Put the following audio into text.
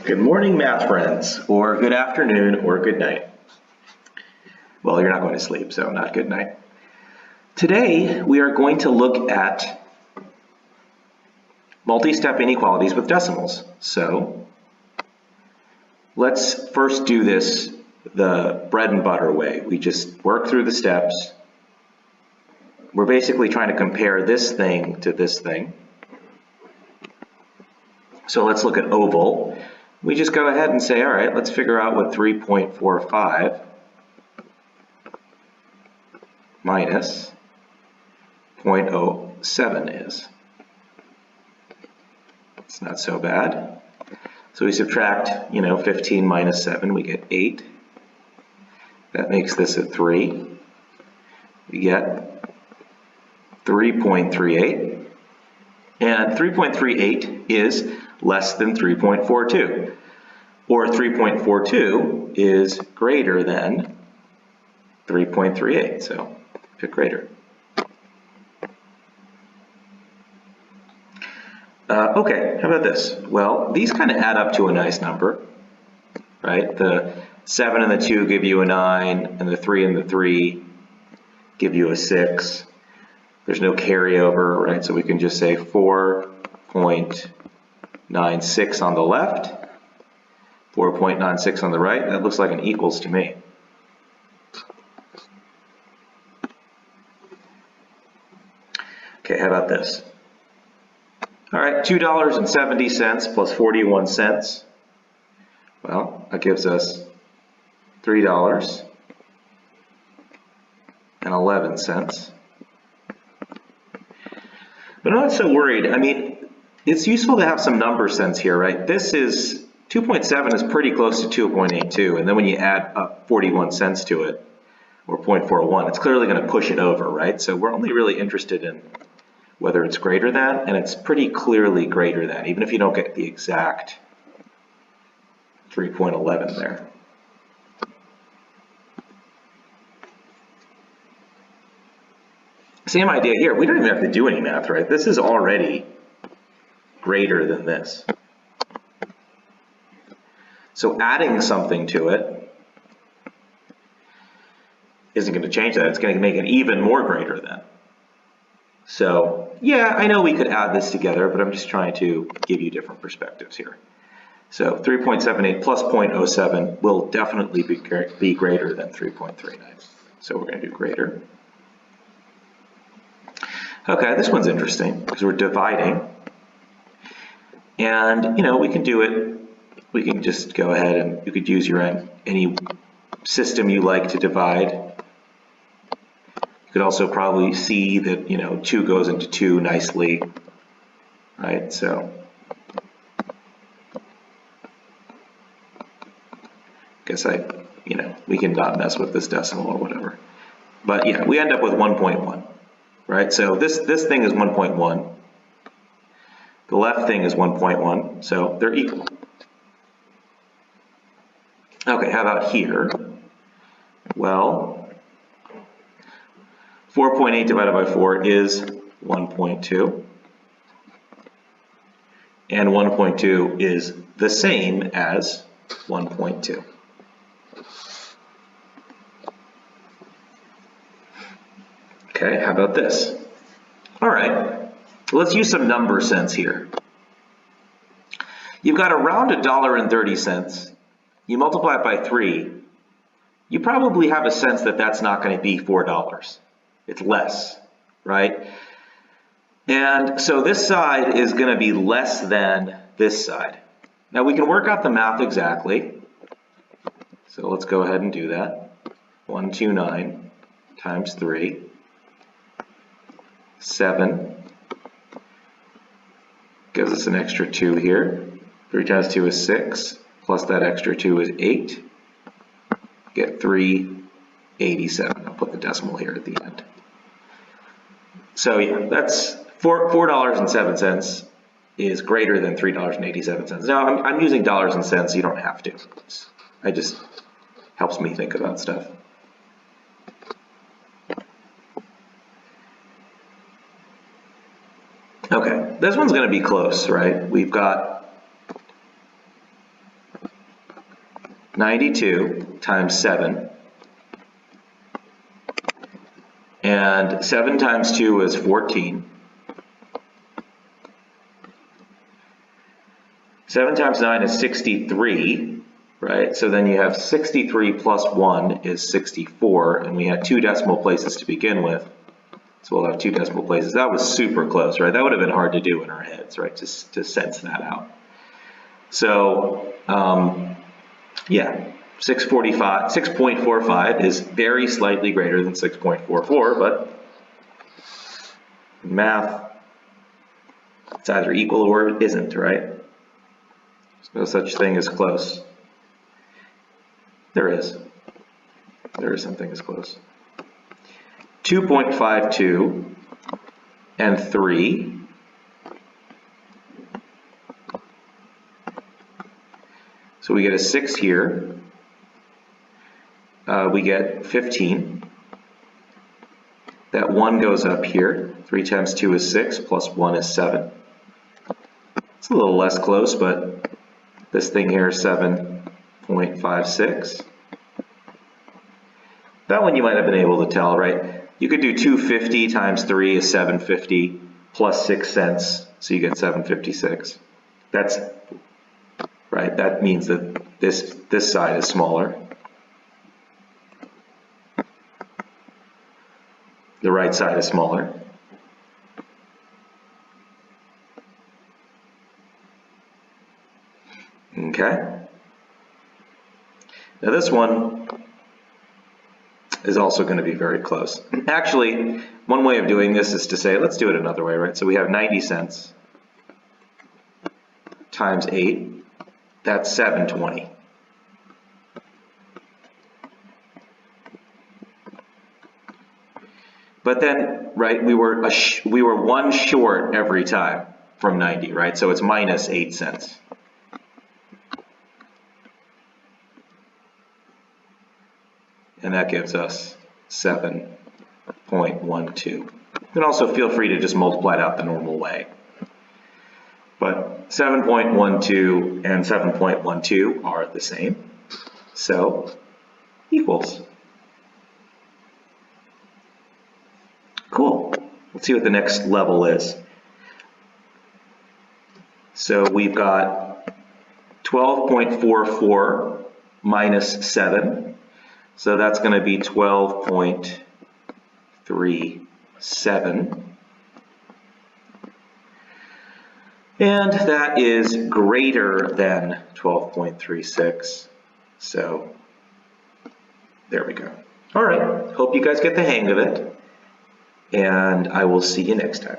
Good morning, math friends, or good afternoon, or good night. Well, you're not going to sleep, so not good night. Today, we are going to look at multi-step inequalities with decimals. So, let's first do this the bread and butter way. We just work through the steps. We're basically trying to compare this thing to this thing. So let's look at oval. We just go ahead and say, all right, let's figure out what 3.45 minus 0.07 is. It's not so bad. So we subtract, 15 minus 7, we get 8. That makes this a 3. We get 3.38. And 3.38 is less than 3.42. Or 3.42 is greater than 3.38. So pick greater. Okay, how about this? Well, these kind of add up to a nice number, right? The 7 and the 2 give you a 9, and the 3 and the 3 give you a 6. There's no carryover, right? So we can just say 4.96 on the left, 4.96 on the right. That looks like an equals to me. Okay, how about this? All right, $2.70 plus 41 cents. Well, that gives us $3.11. But I'm not so worried. I mean, it's useful to have some number sense here, right? This is 2.7 is pretty close to 2.82, and then when you add up 41 cents to it, or 0.41, it's clearly going to push it over, right? So we're only really interested in whether it's greater than, and it's pretty clearly greater than, even if you don't get the exact 3.11 there. Same idea here. We don't even have to do any math, right? This is already greater than this. So adding something to it isn't going to change that. It's going to make it even more greater than. So yeah, I know we could add this together, but I'm just trying to give you different perspectives here. So 3.78 plus 0.07 will definitely be greater than 3.39. So we're going to do greater. Okay, this one's interesting because we're dividing. And, we can do it. We can just go ahead and you could use your any system you like to divide. You could also probably see that, 2 goes into 2 nicely, right? So guess we can not mess with this decimal or whatever. But yeah, we end up with 1.1, right? So this thing is 1.1. The left thing is 1.1, so they're equal. Okay, how about here? Well, 4.8 divided by 4 is 1.2. And 1.2 is the same as 1.2. Okay, how about this? All right, let's use some number sense here. You've got around $1.30. You multiply it by 3. You probably have a sense that that's not going to be $4. It's less, right? And so this side is going to be less than this side. Now we can work out the math exactly. So let's go ahead and do that. 129 times 3. 7 gives us an extra 2 here. 3 times 2 is 6, plus that extra 2 is 8. Get 387. I'll put the decimal here at the end. So yeah, that's $4.07 is greater than $3.87. Now I'm using dollars and cents. You don't have to. It just helps me think about stuff. Okay, this one's going to be close, right? We've got 92 times 7. And 7 times 2 is 14. 7 times 9 is 63, right? So then you have 63 plus 1 is 64, and we had 2 decimal places to begin with. So we'll have 2 decimal places. That was super close, right? That would have been hard to do in our heads, right? Just to sense that out. So, yeah, 6.45 is very slightly greater than 6.44, but math, it's either equal or it isn't, right? There's no such thing as close. There is. There is something as close. 2.52 and 3. So we get a 6 here. We get 15. That 1 goes up here. 3 times 2 is 6, plus 1 is 7. It's a little less close, but this thing here is 7.56. That one you might have been able to tell, right? You could do 250 times 3 is 750 plus 6 cents, so you get 756. That's right. That means that this side is smaller. The right side is smaller. Okay. Now this one is also going to be very close. Actually, one way of doing this is to say, let's do it another way, right? So we have 90 cents times 8, that's 720. But then, right, we were 1 short every time from 90, right? So it's minus 8 cents. And that gives us 7.12. You can also feel free to just multiply it out the normal way. But 7.12 and 7.12 are the same, so equals. Cool. Let's see what the next level is. So we've got 12.44 minus 7. So that's going to be 12.37. And that is greater than 12.36. So there we go. All right. Hope you guys get the hang of it. And I will see you next time.